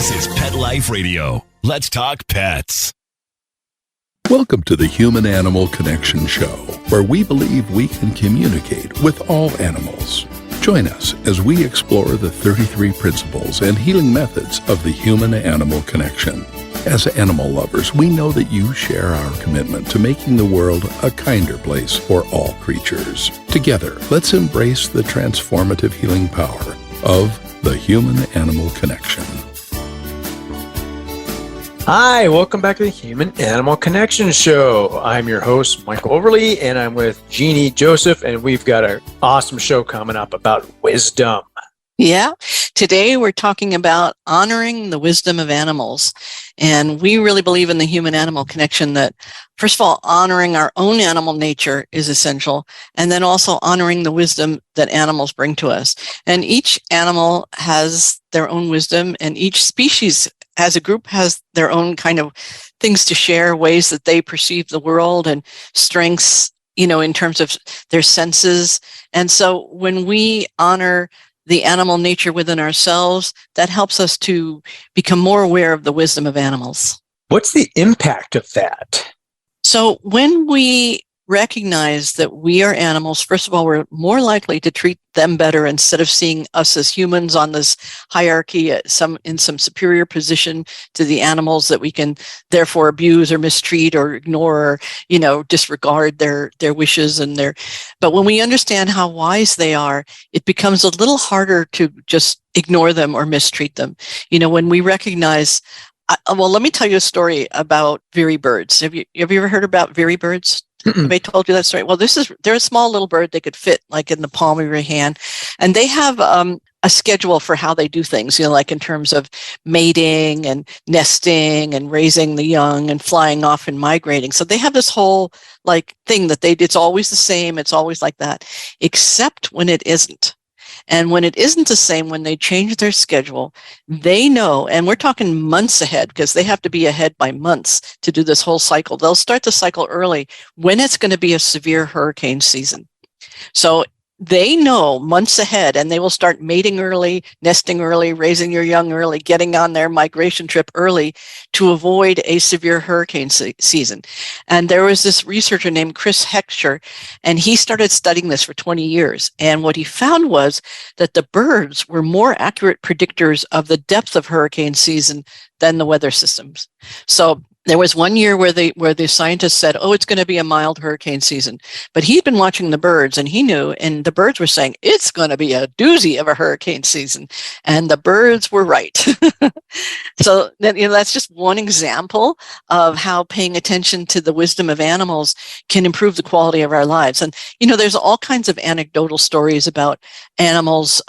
This is Pet Life Radio. Let's talk pets. Welcome to the Human-Animal Connection Show, where we believe we can communicate with all animals. Join us as we explore the 33 principles and healing methods of the human-animal connection. As animal lovers, we know that you share our commitment to making the world a kinder place for all creatures. Together, let's embrace the transformative healing power of the human-animal connection. Hi, welcome back to the Human-Animal Connection Show. I'm your host, Michael Overly, and I'm with Jeannie Joseph, and we've got an awesome show coming up about wisdom. Yeah, today we're talking about honoring the wisdom of animals. And we really believe in the human-animal connection that, first of all, honoring our own animal nature is essential, and then also honoring the wisdom that animals bring to us. And each animal has their own wisdom, and each species as a group has their own kind of things to share, ways that they perceive the world and strengths, in terms of their senses. And so when we honor the animal nature within ourselves, that helps us to become more aware of the wisdom of animals. What's the impact of that? So when we recognize that we are animals, first of all, we're more likely to treat them better instead of seeing us as humans on this hierarchy in some superior position to the animals that we can therefore abuse or mistreat or ignore or, disregard their wishes but when we understand how wise they are, it becomes a little harder to just ignore them or mistreat them. When we recognize, let me tell you a story about veery birds. Have you ever heard about veery birds? They told you that story. Well, they're a small little bird. They could fit like in the palm of your hand, and they have a schedule for how they do things, like in terms of mating and nesting and raising the young and flying off and migrating. So they have this whole thing that it's always the same. It's always like that, except when it isn't. And when it isn't the same, when they change their schedule, they know, and we're talking months ahead because they have to be ahead by months to do this whole cycle. They'll start the cycle early when it's going to be a severe hurricane season. So they know months ahead, and they will start mating early, nesting early, raising your young early, getting on their migration trip early to avoid a severe hurricane season. And there was this researcher named Chris Heckscher, and he started studying this for 20 years. And what he found was that the birds were more accurate predictors of the depth of hurricane season than the weather systems. So there was one year where the scientists said, it's going to be a mild hurricane season. But he'd been watching the birds, and he knew, and the birds were saying, it's going to be a doozy of a hurricane season. And the birds were right. So that's just one example of how paying attention to the wisdom of animals can improve the quality of our lives. And, there's all kinds of anecdotal stories about animals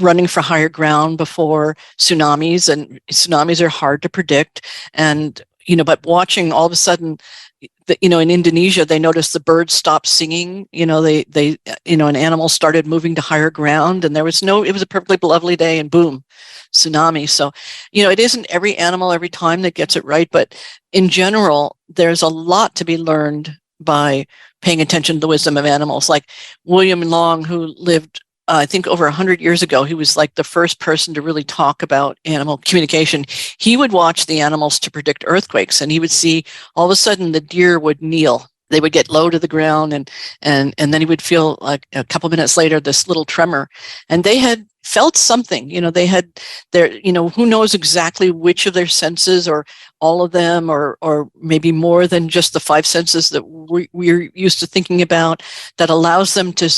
running for higher ground before tsunamis, and tsunamis are hard to predict. And but watching all of a sudden, in Indonesia, they noticed the birds stopped singing. An animal started moving to higher ground, and it was a perfectly lovely day, and boom, tsunami. So, it isn't every animal every time that gets it right, but in general, there's a lot to be learned by paying attention to the wisdom of animals. Like William Long, who lived I think over 100 years ago, he was like the first person to really talk about animal communication. He would watch the animals to predict earthquakes, and he would see all of a sudden the deer would kneel. They would get low to the ground, and then he would feel like a couple minutes later this little tremor, and they had felt something. They had their, who knows exactly which of their senses, or all of them, or maybe more than just the five senses that we're used to thinking about, that allows them to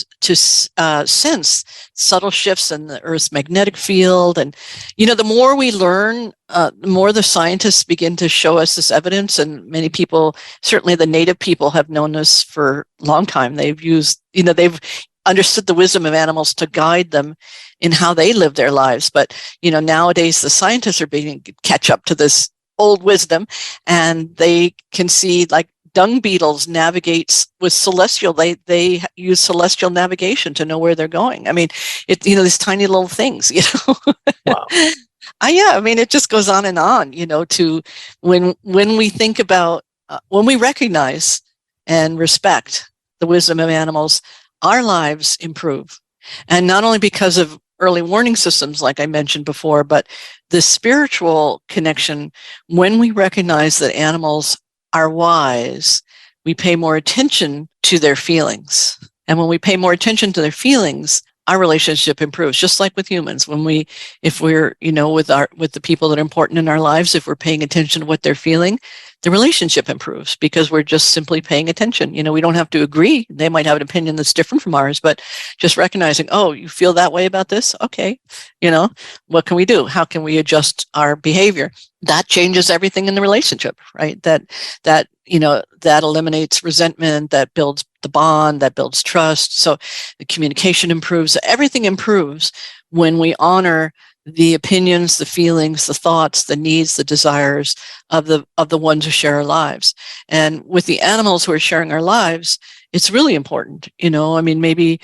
sense subtle shifts in the Earth's magnetic field. And the more we learn, the more the scientists begin to show us this evidence. And many people, certainly the native people, have known this for a long time. They've used, they've understood the wisdom of animals to guide them in how they live their lives. But, nowadays the scientists are beginning to catch up to this old wisdom, and they can see, like, dung beetles navigate with celestial. They use celestial navigation to know where they're going. I mean, these tiny little things, Wow. Yeah, I mean, it just goes on, to when we think about, when we recognize and respect the wisdom of animals, our lives improve. And not only because of early warning systems, like I mentioned before, but the spiritual connection, when we recognize that animals are wise, we pay more attention to their feelings. And when we pay more attention to their feelings, our relationship improves, just like with humans. If we're, with the people that are important in our lives, if we're paying attention to what they're feeling, the relationship improves because we're just simply paying attention. We don't have to agree. They might have an opinion that's different from ours, but just recognizing, oh, you feel that way about this? Okay. What can we do? How can we adjust our behavior? That changes everything in the relationship, right? That eliminates resentment, that builds the bond, that builds trust. So the communication improves. Everything improves when we honor the opinions, the feelings, the thoughts, the needs, the desires of the ones who share our lives. And with the animals who are sharing our lives, it's really important. Maybe,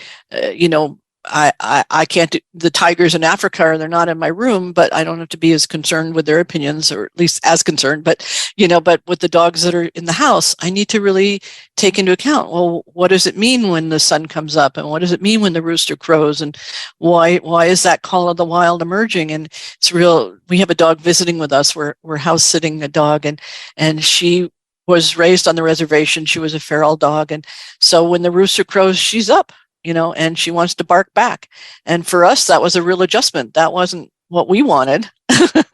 I can't do the tigers in Africa, they're not in my room, but I don't have to be as concerned with their opinions, or at least as concerned. But with the dogs that are in the house, I need to really take into account, well, what does it mean when the sun comes up? And what does it mean when the rooster crows? And why is that call of the wild emerging? And it's real. We have a dog visiting with us. We're house sitting a dog, and she was raised on the reservation. She was a feral dog. And so when the rooster crows, she's up. And she wants to bark back. And for us, that was a real adjustment. That wasn't what we wanted, but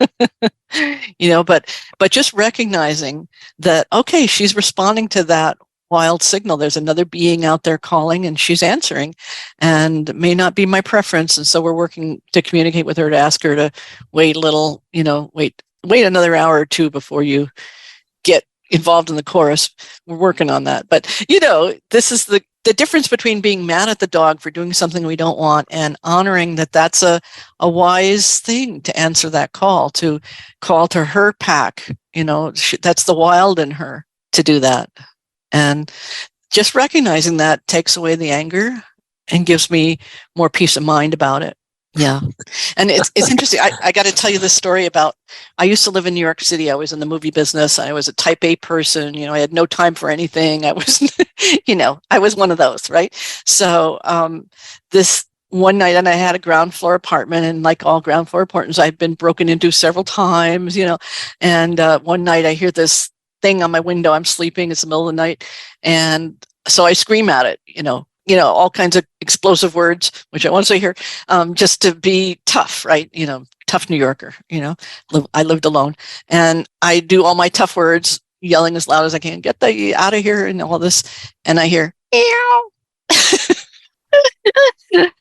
just recognizing that, okay, she's responding to that wild signal. There's another being out there calling and she's answering, and it may not be my preference. And so we're working to communicate with her to ask her to wait a little, wait another hour or two before you get involved in the chorus. We're working on that. But, this is the difference between being mad at the dog for doing something we don't want and honoring that that's a wise thing to answer that call, to call to her pack. That's the wild in her to do that. And just recognizing that takes away the anger and gives me more peace of mind about it. Yeah. And it's interesting. I got to tell you this story about, I used to live in New York City. I was in the movie business. I was a type A person. I had no time for anything. I was, I was one of those, right? So this one night, and I had a ground floor apartment, and like all ground floor apartments, I'd been broken into several times, and one night I hear this thing on my window. I'm sleeping. It's the middle of the night. And so I scream at it, all kinds of explosive words, which I won't say here, just to be tough, right? Tough New Yorker, I lived alone, and I do all my tough words, yelling as loud as I can, get the out of here and all this. And I hear, meow.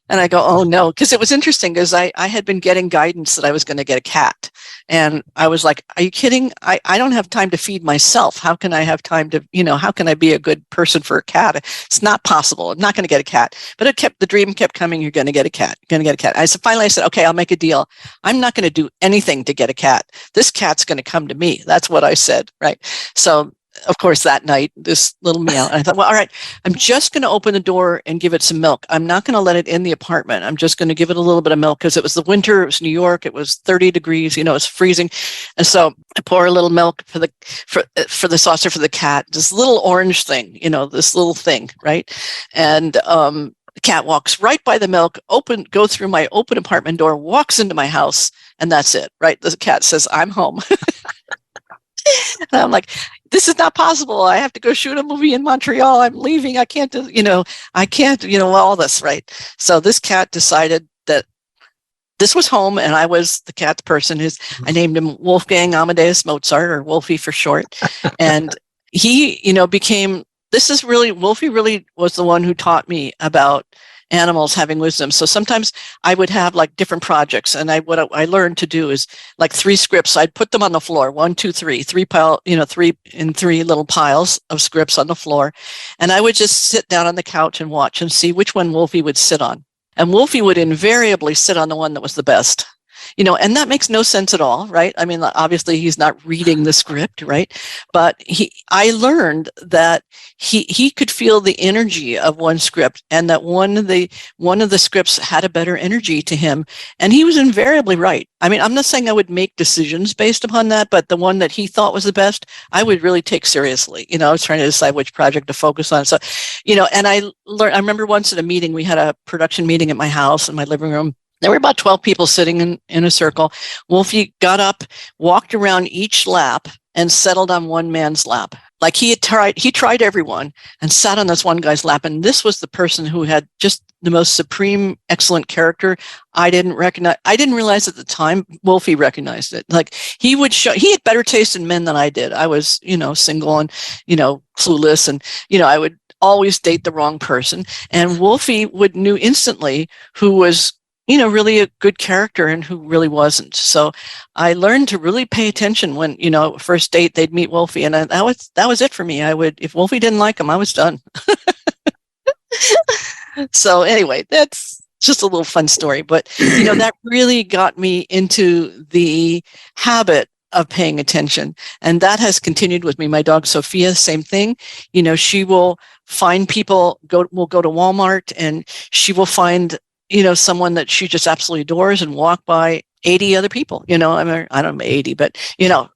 And I go, oh no, because it was interesting because I had been getting guidance that I was going to get a cat. And I was like, are you kidding? I don't have time to feed myself. How can I have time to, how can I be a good person for a cat? It's not possible. I'm not going to get a cat. But the dream kept coming. You're going to get a cat. You're going to get a cat. Finally I said, okay, I'll make a deal. I'm not going to do anything to get a cat. This cat's going to come to me. That's what I said. Right. So of course, that night, this little meow. And I thought, well, all right, I'm just going to open the door and give it some milk. I'm not going to let it in the apartment. I'm just going to give it a little bit of milk because it was the winter. It was New York. It was 30 degrees. It's freezing. And so I pour a little milk for the saucer for the cat. This little orange thing, this little thing, right? And the cat walks right by the milk, go through my open apartment door, walks into my house, and that's it, right? The cat says, I'm home. And I'm like, this is not possible. I have to go shoot a movie in Montreal. I'm leaving. I can't do, all this, right? So this cat decided that this was home and I was the cat's person. I named him Wolfgang Amadeus Mozart, or Wolfie for short. And he, Wolfie really was the one who taught me about animals having wisdom. So sometimes I would have like different projects, and what I learned to do is like 3 scripts. I'd put them on the floor, 1, 2, 3, 3 little piles of scripts on the floor. And I would just sit down on the couch and watch and see which one Wolfie would sit on. And Wolfie would invariably sit on the one that was the best. And that makes no sense at all, right? I mean, obviously he's not reading the script, right? But I learned that he could feel the energy of one script, and that one of the scripts had a better energy to him, and he was invariably right. I mean, I'm not saying I would make decisions based upon that, but the one that he thought was the best, I would really take seriously. I was trying to decide which project to focus on. So, and I remember once at a meeting, we had a production meeting at my house in my living room. There were about 12 people sitting in a circle. Wolfie got up, walked around each lap, and settled on one man's lap. Like he tried everyone and sat on this one guy's lap. And this was the person who had just the most supreme, excellent character. I didn't realize at the time, Wolfie recognized it. Like he had better taste in men than I did. I was, single and, clueless. And, I would always date the wrong person. And Wolfie knew instantly who was, really a good character and who really wasn't. So I learned to really pay attention when, first date, they'd meet Wolfie. And that was it for me. If Wolfie didn't like him, I was done. So anyway, that's just a little fun story. But, that really got me into the habit of paying attention. And that has continued with me. My dog, Sophia, same thing. She will find people, we'll go to Walmart and she will find someone that she just absolutely adores and walk by 80 other people, I don't know 80, but,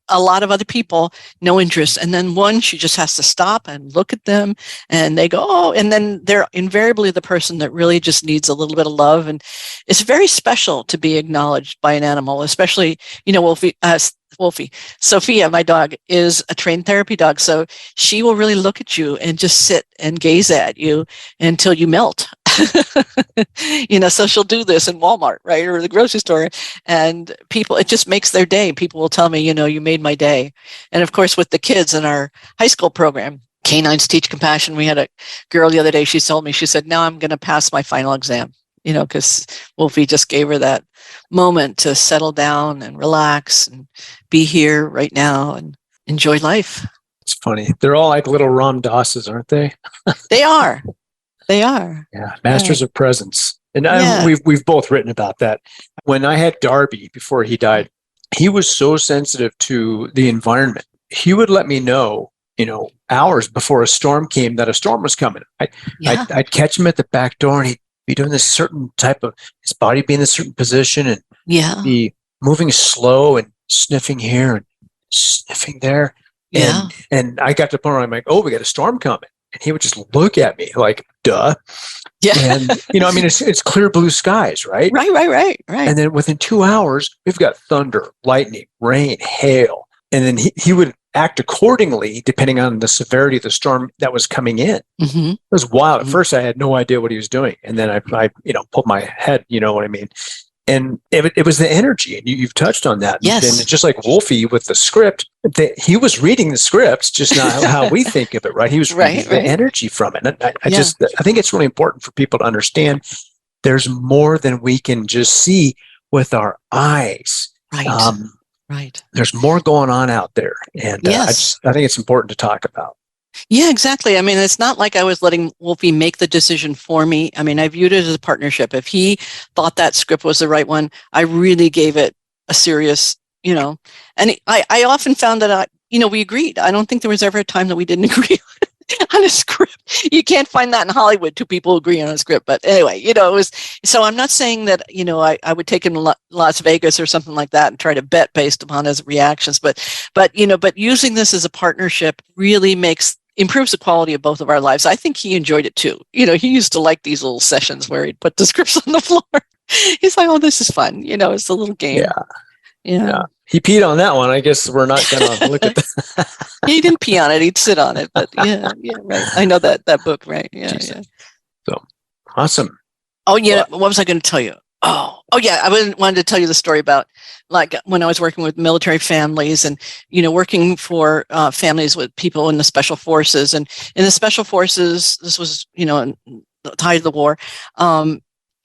a lot of other people, no interest. And then one, she just has to stop and look at them and they go, oh, and then they're invariably the person that really just needs a little bit of love. And it's very special to be acknowledged by an animal, especially, Wolfie. Sophia, my dog, is a trained therapy dog. So she will really look at you and just sit and gaze at you until you melt. So she'll do this in Walmart, right? Or the grocery store. And people, it just makes their day. People will tell me, you made my day. And of course, with the kids in our high school program, Canines Teach Compassion, we had a girl the other day, she told me, she said, now I'm going to pass my final exam, because Wolfie just gave her that moment to settle down and relax and be here right now and enjoy life. It's funny. They're all like little Ram Dasses, aren't they? They are. They are. Yeah. Masters of presence. And Yeah. we've both written about that. When I had Darby before he died, he was so sensitive to the environment. He would let me know, hours before a storm came that a storm was coming. I'd catch him at the back door and he'd be doing this certain type of, his body be in a certain position and be moving slow and sniffing here and sniffing there. And I got to the point where I'm like, oh, we got a storm coming. And he would just look at me like, duh. Yeah. And, it's clear blue skies, right? Right. And then within 2 hours, we've got thunder, lightning, rain, hail. And then he would act accordingly, depending on the severity of the storm that was coming in. Mm-hmm. It was wild. At first, I had no idea what he was doing. And then I pulled my head, you know what I mean? And it was the energy, and you've touched on that. Yes. And just like Wolfie with the script, he was reading the scripts, just not how we think of it, right? He was reading the energy from it. And I think it's really important for people to understand there's more than we can just see with our eyes. Right. Right. There's more going on out there. And I think it's important to talk about. Yeah, exactly. I mean, it's not like I was letting Wolfie make the decision for me. I mean, I viewed it as a partnership. If he thought that script was the right one, I really gave it a serious, and I often found that we agreed. I don't think there was ever a time that we didn't agree on a script. You can't find that in Hollywood, two people agree on a script. But anyway, it was, so I'm not saying that, I would take him to Las Vegas or something like that and try to bet based upon his reactions. But using this as a partnership really improves the quality of both of our lives. I think he enjoyed it too. He used to like these little sessions where he'd put the scripts on the floor. He's like, oh, this is fun. It's a little game. Yeah. He peed on that one. I guess we're not going to look at that. He didn't pee on it. He'd sit on it. But yeah, right. I know that book, right? Yeah. So awesome. Oh, yeah. What was I going to tell you? Oh, yeah. I wanted to tell you the story about like when I was working with military families and, working for families with people in the special forces. And in the special forces, this was, in the height of the war,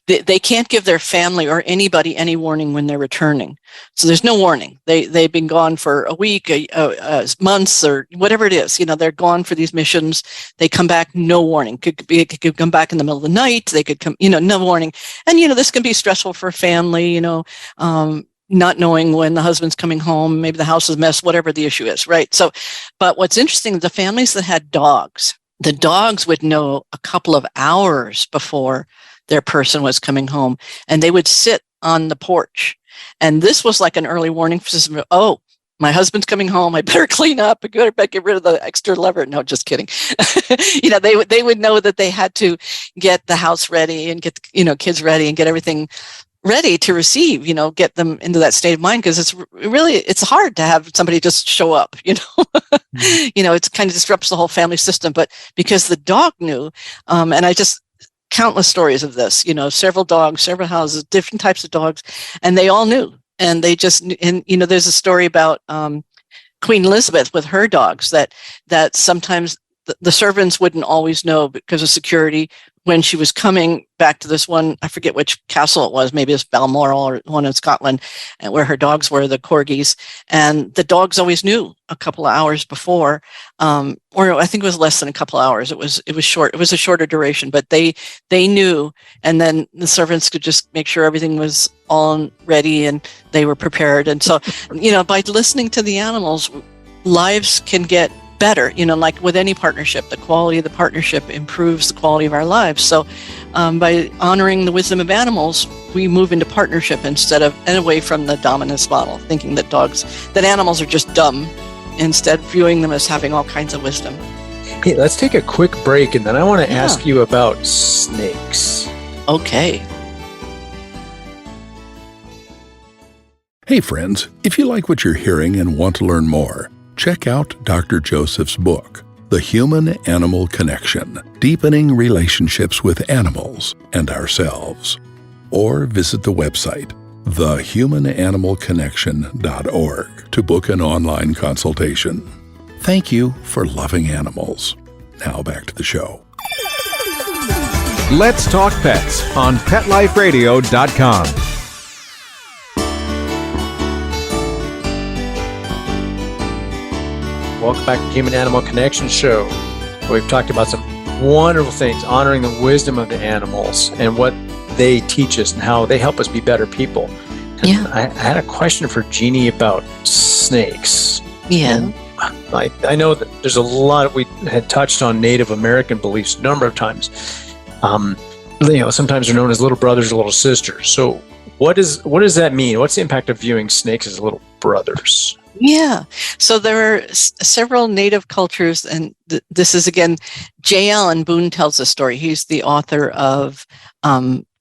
they can't give their family or anybody any warning when they're returning. So there's no warning. They've been gone for a week, months, or whatever it is. They're gone for these missions. They come back, no warning. Could come back in the middle of the night. They could come, no warning. And, this can be stressful for a family, not knowing when the husband's coming home, maybe the house is a mess, whatever the issue is, right? So, but what's interesting, the families that had dogs, the dogs would know a couple of hours before their person was coming home, and they would sit on the porch. And this was like an early warning system. Oh, my husband's coming home. I better clean up. I better get rid of the extra lever. No, just kidding. They would know that they had to get the house ready and get, kids ready and get everything ready to receive, get them into that state of mind, because it's hard to have somebody just show up, it kind of disrupts the whole family system. But because the dog knew, and I just countless stories of this, several dogs, several houses, different types of dogs, and they all knew, and they just, and there's a story about Queen Elizabeth with her dogs that sometimes the servants wouldn't always know because of security when she was coming back to this one, I forget which castle it was, maybe it's Balmoral or one in Scotland, and where her dogs were, the corgis, and the dogs always knew a couple of hours before, or I think it was less than a couple of hours. It was short. It was a shorter duration, but they knew, and then the servants could just make sure everything was all ready and they were prepared. And so, by listening to the animals, lives can get better, like with any partnership, the quality of the partnership improves the quality of our lives. So by honoring the wisdom of animals, we move into partnership and away from the dominance model, thinking that animals are just dumb, instead viewing them as having all kinds of wisdom. Hey, let's take a quick break, and then I want to ask you about snakes. Okay. Hey friends, if you like what you're hearing and want to learn more, check out Dr. Joseph's book, The Human-Animal Connection, Deepening Relationships with Animals and Ourselves. Or visit the website, thehumananimalconnection.org, to book an online consultation. Thank you for loving animals. Now back to the show. Let's Talk Pets on PetLifeRadio.com. Welcome back to the Human Animal Connection Show. We've talked about some wonderful things, honoring the wisdom of the animals and what they teach us and how they help us be better people. Yeah. I had a question for Jeannie about snakes. Yeah. And I know that there's a lot, we had touched on Native American beliefs a number of times. Sometimes they're known as little brothers or little sisters. So what does that mean? What's the impact of viewing snakes as little brothers? Yeah. So there are several native cultures, and this is, again, J. Allen Boone tells a story. He's the author of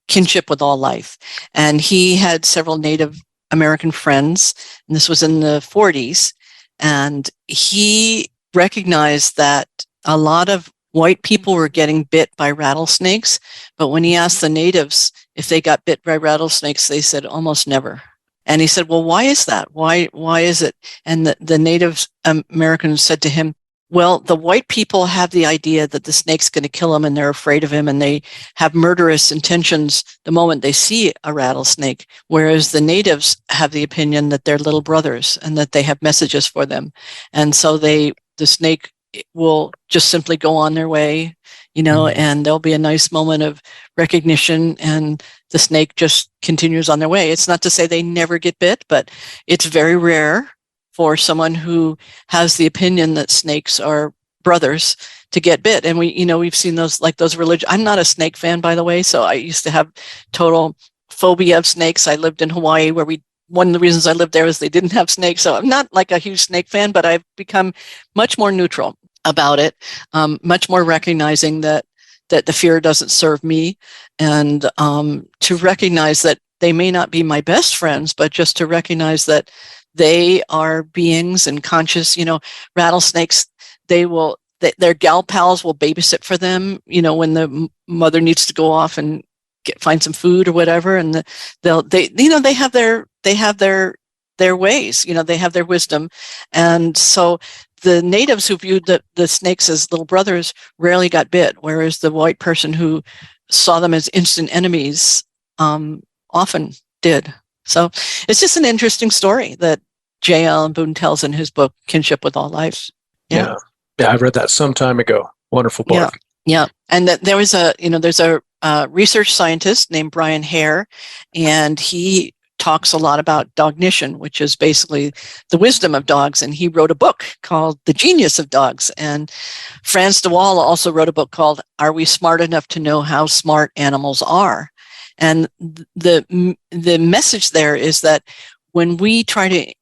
Kinship with All Life. And he had several Native American friends, and this was in the 40s. And he recognized that a lot of white people were getting bit by rattlesnakes. But when he asked the natives if they got bit by rattlesnakes, they said almost never. And he said, well, why is that? Why is it? And the Native Americans said to him, well, the white people have the idea that the snake's going to kill them, and they're afraid of him, and they have murderous intentions the moment they see a rattlesnake, whereas the natives have the opinion that they're little brothers and that they have messages for them. And so the snake will just simply go on their way, and there'll be a nice moment of recognition, and the snake just continues on their way. It's not to say they never get bit, but it's very rare for someone who has the opinion that snakes are brothers to get bit. And we've seen those religious. I'm not a snake fan, by the way. So I used to have total phobia of snakes. I lived in Hawaii, where one of the reasons I lived there is they didn't have snakes. So I'm not like a huge snake fan, but I've become much more neutral about it, much more recognizing that the fear doesn't serve me, and to recognize that they may not be my best friends, but just to recognize that they are beings and conscious. Rattlesnakes, their gal pals will babysit for them, when the mother needs to go off and find some food or whatever, and they have their ways, they have their wisdom. And so the natives who viewed the snakes as little brothers rarely got bit, whereas the white person who saw them as instant enemies often did. So it's just an interesting story that J. Allen Boone tells in his book, Kinship with All Life. Yeah, I read that some time ago. Wonderful book. Yeah. And there's a research scientist named Brian Hare, and he talks a lot about dognition, which is basically the wisdom of dogs. And he wrote a book called The Genius of Dogs. And Frans de Waal also wrote a book called Are We Smart Enough to Know How Smart Animals Are? And the message there is that when we try to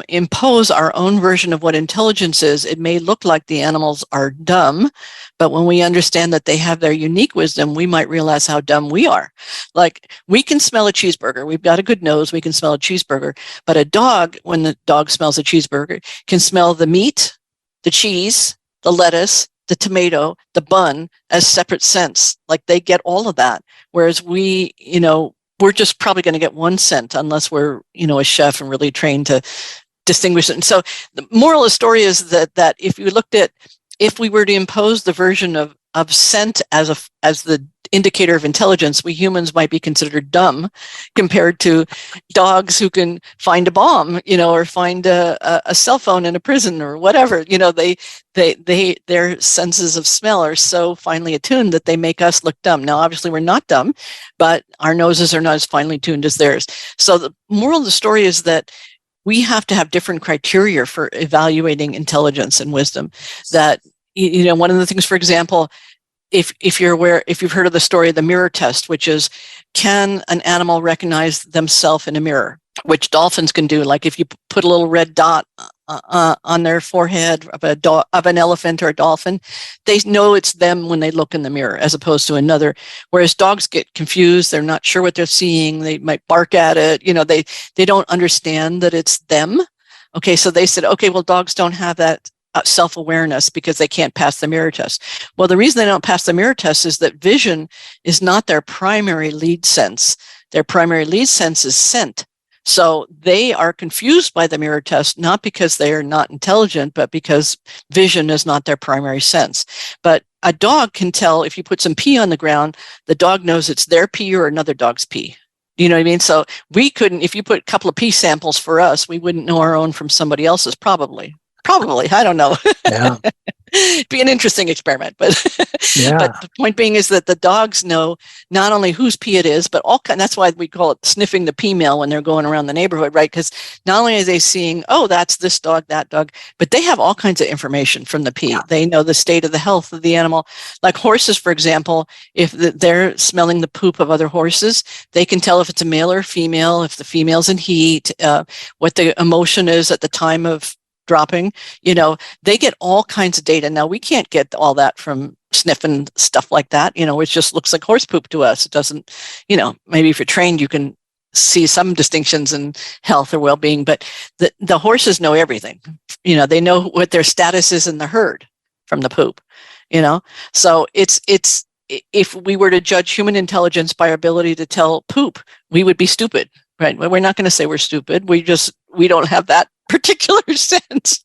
impose our own version of what intelligence is, it may look like the animals are dumb, but when we understand that they have their unique wisdom, we might realize how dumb we are. Like, we can smell a cheeseburger. We've got a good nose. We can smell a cheeseburger. But a dog, when the dog smells a cheeseburger, can smell the meat, the cheese, the lettuce, the tomato, the bun as separate scents. Like, they get all of that. Whereas we, we're just probably going to get one scent unless we're, a chef and really trained to distinguish it. And so the moral of the story is that if we were to impose the version of scent as the indicator of intelligence, we humans might be considered dumb compared to dogs who can find a bomb, or find a cell phone in a prison or whatever. Their senses of smell are so finely attuned that they make us look dumb. Now, obviously, we're not dumb, but our noses are not as finely tuned as theirs. So the moral of the story is that we have to have different criteria for evaluating intelligence and wisdom. That, one of the things, for example, if you've heard of the story of the mirror test, which is, can an animal recognize themselves in a mirror, which dolphins can do. Like, if you put a little red dot on their forehead of an elephant or a dolphin, they know it's them when they look in the mirror, as opposed to another. Whereas dogs get confused; they're not sure what they're seeing. They might bark at it. They don't understand that it's them. Okay, so they said, okay, well, dogs don't have that self-awareness because they can't pass the mirror test. Well, the reason they don't pass the mirror test is that vision is not their primary lead sense. Their primary lead sense is scent. So they are confused by the mirror test, not because they are not intelligent, but because vision is not their primary sense. But a dog can tell if you put some pee on the ground, the dog knows it's their pee or another dog's pee. You know what I mean? So we couldn't, if you put a couple of pee samples for us, we wouldn't know our own from somebody else's, probably, I don't know. Yeah. It'd be an interesting experiment, but Yeah. but the point being is that the dogs know not only whose pee it is, but that's why we call it sniffing the pee mail when they're going around the neighborhood, right? Because not only are they seeing, oh, that's this dog, that dog, but they have all kinds of information from the pee. Yeah. They know the state of the health of the animal. Like horses, for example, if they're smelling the poop of other horses, they can tell if it's a male or female, if the female's in heat, what the emotion is at the time of dropping. They get all kinds of data. Now, we can't get all that from sniffing stuff like that, it just looks like horse poop to us. It doesn't, maybe if you're trained, you can see some distinctions in health or well-being, but the horses know everything. They know what their status is in the herd from the poop, so it's if we were to judge human intelligence by our ability to tell poop, we would be stupid, right? Well, we're not going to say we're stupid. We don't have that particular sense.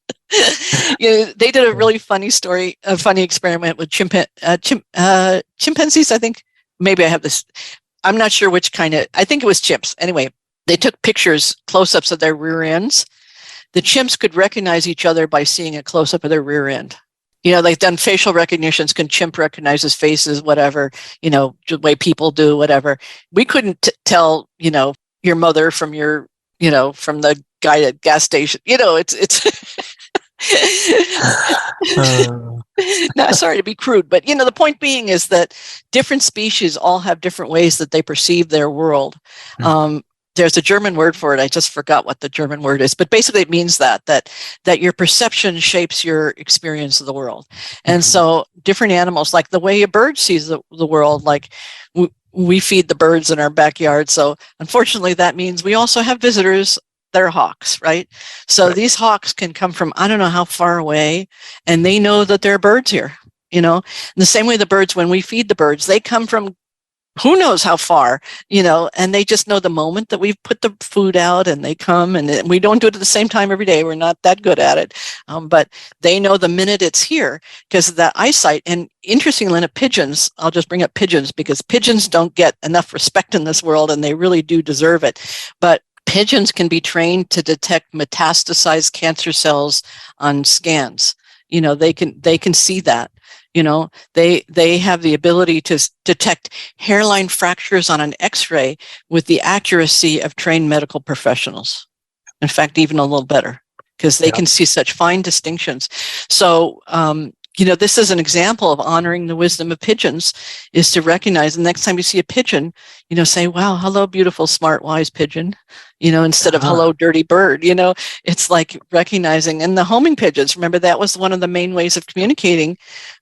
They did a really funny experiment with chimpanzees. I think maybe I have this. I'm not sure which kind I think it was chimps. Anyway, they took pictures, close-ups of their rear ends. The chimps could recognize each other by seeing a close-up of their rear end. They've done facial recognitions. Can chimp recognizes faces, whatever, the way people do, whatever. We couldn't tell, your mother from your, from the guy at gas station. It's no, sorry to be crude, but the point being is that different species all have different ways that they perceive their world. There's a German word for it. I just forgot what the German word is, but basically it means that your perception shapes your experience of the world. And so different animals, like the way a bird sees the world, like we feed the birds in our backyard. So unfortunately, that means we also have visitors. They're hawks, right? So These hawks can come from I don't know how far away, and they know that there are birds here. In the same way the birds, when we feed the birds, they come from who knows how far, and they just know the moment that we've put the food out, and they come, and we don't do it at the same time every day. We're not that good at it, but they know the minute it's here because of that eyesight. And interestingly enough, pigeons, I'll just bring up pigeons because pigeons don't get enough respect in this world, and they really do deserve it. But pigeons can be trained to detect metastasized cancer cells on scans. They can see that. They have the ability to detect hairline fractures on an X-ray with the accuracy of trained medical professionals. In fact, even a little better because they can see such fine distinctions. So this is an example of honoring the wisdom of pigeons, is to recognize the next time you see a pigeon, say, wow, hello, beautiful, smart, wise pigeon, instead of hello, dirty bird. It's like recognizing. And the homing pigeons, remember, that was one of the main ways of communicating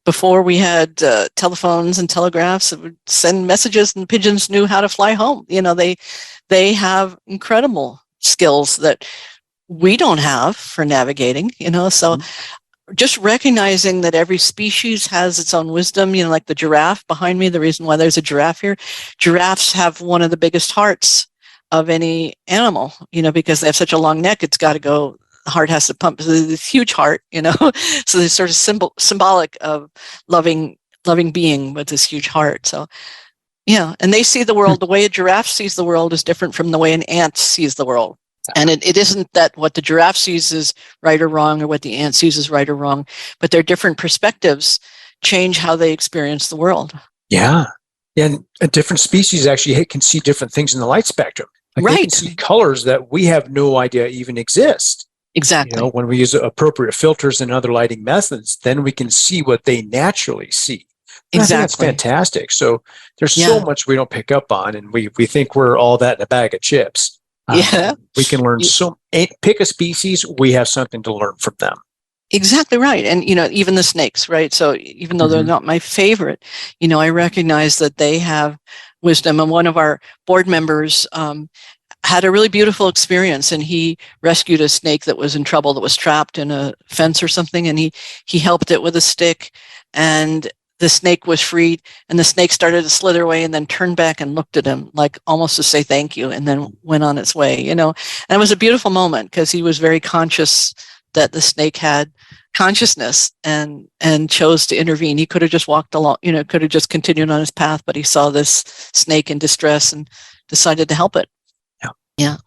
before we had telephones and telegraphs. It would send messages and pigeons knew how to fly home. They have incredible skills that we don't have for navigating, so just recognizing that every species has its own wisdom, like the giraffe behind me, the reason why there's a giraffe here. Giraffes have one of the biggest hearts of any animal, because they have such a long neck, it's got to go, the heart has to pump. So this huge heart, so they're sort of symbolic of loving being with this huge heart. So, yeah. And they see the world, the way a giraffe sees the world is different from the way an ant sees the world. And it isn't that what the giraffe sees is right or wrong, or what the ant sees is right or wrong, but their different perspectives change how they experience the world. Yeah. And a different species actually can see different things in the light spectrum. Like right. They can see colors that we have no idea even exist. Exactly. When we use appropriate filters and other lighting methods, then we can see what they naturally see. And exactly. I think that's fantastic. So there's so much we don't pick up on, and we think we're all that in a bag of chips. We can learn pick a species, we have something to learn from them. Exactly right. And, even the snakes, right? So even though they're not my favorite, I recognize that they have wisdom. And one of our board members had a really beautiful experience, and he rescued a snake that was in trouble, that was trapped in a fence or something. And he helped it with a stick, and the snake was freed, and the snake started to slither away and then turned back and looked at him like almost to say thank you, and then went on its way, and it was a beautiful moment because he was very conscious that the snake had consciousness and chose to intervene. He could have just walked along, could have just continued on his path, but he saw this snake in distress and decided to help it. Yeah.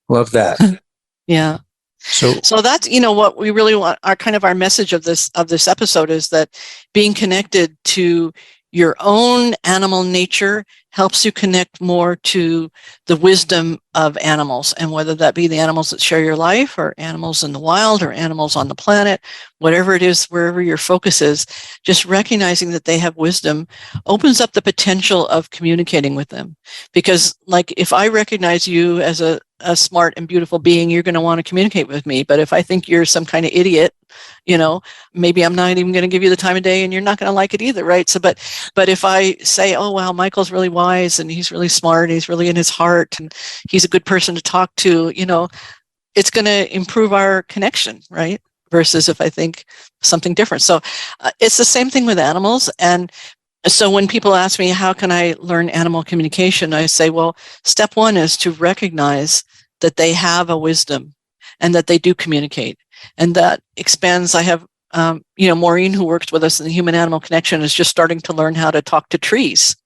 Love that. Yeah. So that's, what we really want, our message of this episode is that being connected to your own animal nature helps you connect more to the wisdom of animals, and whether that be the animals that share your life, or animals in the wild, or animals on the planet, whatever it is, wherever your focus is, just recognizing that they have wisdom opens up the potential of communicating with them. Because like, if I recognize you as a smart and beautiful being, you're going to want to communicate with me. But if I think you're some kind of idiot, maybe I'm not even going to give you the time of day, and you're not going to like it either, right? So, but if I say, oh, wow, Michael's really wise, and he's really smart, and he's really in his heart, and he's a good person to talk to, it's going to improve our connection, right? Versus if I think something different. So it's the same thing with animals. And so when people ask me, how can I learn animal communication? I say, well, step one is to recognize that they have a wisdom and that they do communicate. And that expands. I have, Maureen, who works with us in the Human Animal Connection, is just starting to learn how to talk to trees,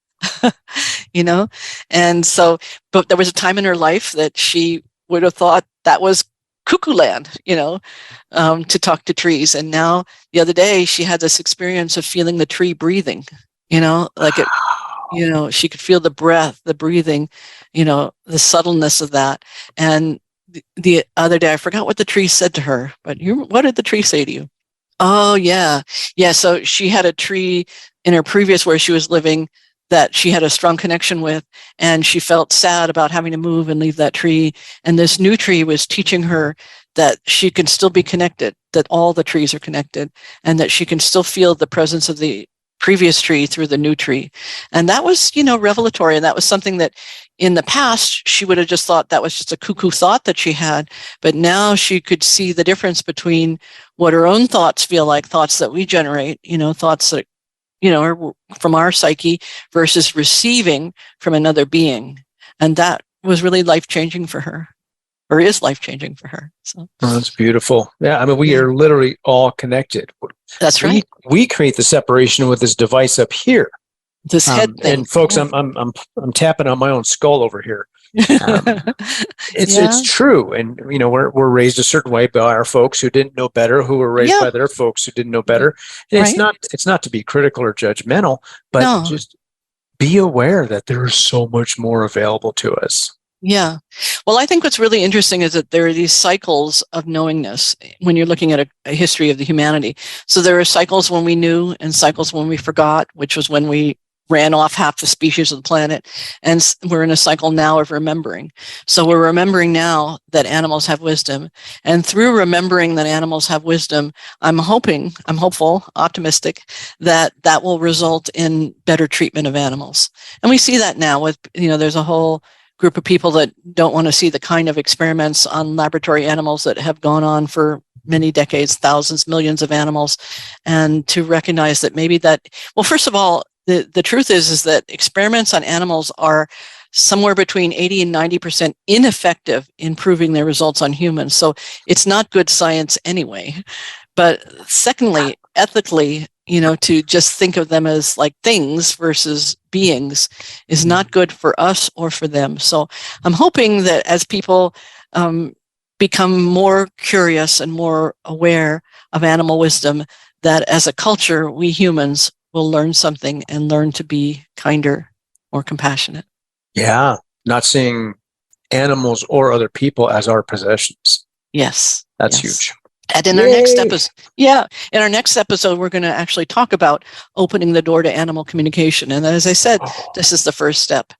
And so, but there was a time in her life that she would have thought that was cuckoo land, to talk to trees. And now the other day she had this experience of feeling the tree breathing, like it, she could feel the breath, the breathing, the subtleness of that. And the other day, I forgot what the tree said to her, but what did the tree say to you? Oh, yeah. Yeah. So she had a tree in her previous where she was living that she had a strong connection with, and she felt sad about having to move and leave that tree. And this new tree was teaching her that she can still be connected, that all the trees are connected, and that she can still feel the presence of the previous tree through the new tree. And that was, revelatory. And that was something that in the past, she would have just thought that was just a cuckoo thought that she had. But now she could see the difference between what her own thoughts feel like, thoughts that we generate, thoughts that, are from our psyche, versus receiving from another being. And that was really life-changing for her, or is life-changing for her. So that's beautiful. Yeah. I mean, we are literally all connected. That's right. We create the separation with this device up here. This head thing. And folks, I'm tapping on my own skull over here. It's true. And, we're raised a certain way by our folks who didn't know better, who were raised by their folks who didn't know better. And it's not to be critical or judgmental, but just be aware that there is so much more available to us. Yeah. Well, I think what's really interesting is that there are these cycles of knowingness when you're looking at a history of the humanity. So there are cycles when we knew and cycles when we forgot, which was when we ran off half the species of the planet. And we're in a cycle now of remembering. So we're remembering now that animals have wisdom. And through remembering that animals have wisdom, I'm hopeful, optimistic, that will result in better treatment of animals. And we see that now with, there's a whole group of people that don't want to see the kind of experiments on laboratory animals that have gone on for many decades, thousands, millions of animals, and to recognize that first of all, the truth is that experiments on animals are somewhere between 80 and 90% ineffective in proving their results on humans. So it's not good science anyway. But secondly, ethically, to just think of them as like things versus beings is not good for us or for them. So I'm hoping that as people become more curious and more aware of animal wisdom, that as a culture, we humans will learn something and learn to be kinder, more compassionate. Yeah. Not seeing animals or other people as our possessions. Yes. That's huge. And in our next episode, we're going to actually talk about opening the door to animal communication. And as I said, this is the first step.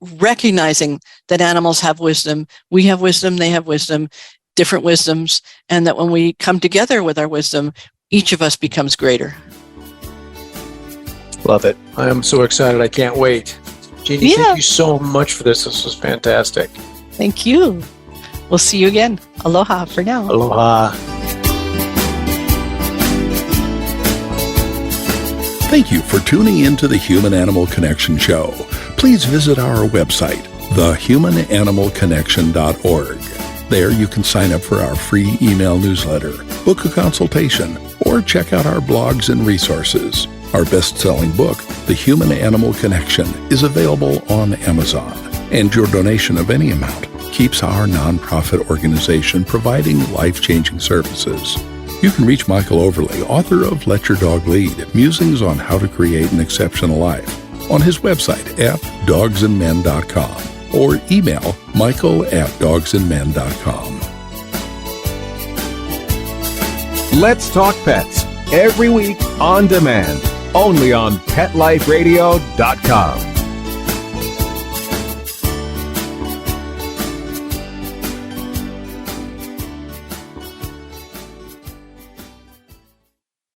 Recognizing that animals have wisdom, we have wisdom, they have wisdom, different wisdoms, and that when we come together with our wisdom, each of us becomes greater. Love it. I am so excited. I can't wait. Jeannie, thank you so much for this. This was fantastic. Thank you. We'll see you again. Aloha for now. Aloha. Thank you for tuning into the Human Animal Connection Show. Please visit our website, thehumananimalconnection.org. There you can sign up for our free email newsletter, book a consultation, or check out our blogs and resources. Our best-selling book, The Human Animal Connection, is available on Amazon, and your donation of any amount keeps our nonprofit organization providing life-changing services. You can reach Michael Overly, author of Let Your Dog Lead, Musings on How to Create an Exceptional Life, on his website at dogsandmen.com or email michael@dogsandmen.com. Let's Talk Pets, every week on demand, only on PetLifeRadio.com.